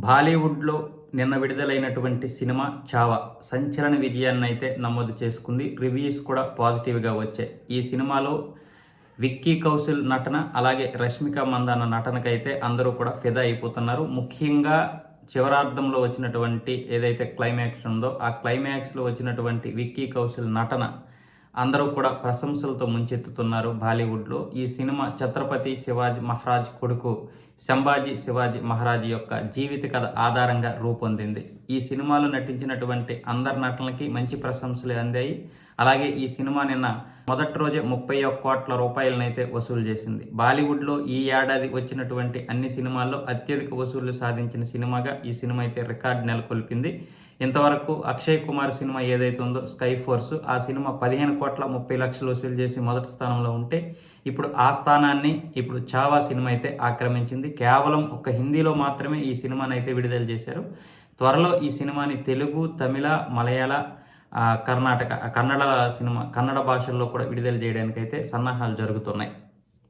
బాలీవుడ్‌లో నిన్న విడుదలైనటువంటి సినిమా 'చావా' సంచలన విజయాన్నైతే నమోదు చేసుకుంది. రివ్యూస్ కూడా పాజిటివ్‌గా వచ్చాయి. ఈ సినిమాలో విక్కీ కౌశల్ నటన, అలాగే రష్మిక మందాన నటనకైతే అందరూ కూడా ఫిదా అయిపోతున్నారు. ముఖ్యంగా చివరార్ధంలో వచ్చినటువంటి ఏదైతే క్లైమాక్స్ ఉందో, ఆ క్లైమాక్స్‌లో వచ్చినటువంటి విక్కీ కౌశల్ నటన అందరూ కూడా ప్రశంసలతో ముంచెత్తుతున్నారు బాలీవుడ్‌లో. ఈ సినిమా ఛత్రపతి శివాజీ మహారాజ్ కొడుకు సంభాజీ శివాజీ మహారాజ్ యొక్క జీవిత కథ ఆధారంగా రూపొందింది. ఈ సినిమాలో నటించినటువంటి అందరి నటనలకి మంచి ప్రశంసలు అందాయి. అలాగే ఈ సినిమా నిన్న మొదటి రోజే 31 కోట్ల రూపాయలనైతే వసూలు చేసింది. బాలీవుడ్‌లో ఈ ఏడాది వచ్చినటువంటి అన్ని సినిమాల్లో అత్యధిక వసూళ్లు సాధించిన సినిమాగా ఈ సినిమా అయితే రికార్డు నెలకొల్పింది. ఇంతవరకు అక్షయ్ కుమార్ సినిమా ఏదైతే ఉందో 'స్కై ఫోర్స్' ఆ సినిమా 15 కోట్ల 30 లక్షలు వసూలు చేసి మొదటి స్థానంలో ఉంటే, ఇప్పుడు ఆ స్థానాన్ని ఇప్పుడు 'చావా' సినిమా అయితే ఆక్రమించింది. కేవలం ఒక్క హిందీలో మాత్రమే ఈ సినిమానైతే విడుదల చేశారు. త్వరలో ఈ సినిమాని తెలుగు, తమిళ, మలయాళ, కన్నడ భాషల్లో కూడా విడుదల చేయడానికైతే సన్నాహాలు జరుగుతున్నాయి.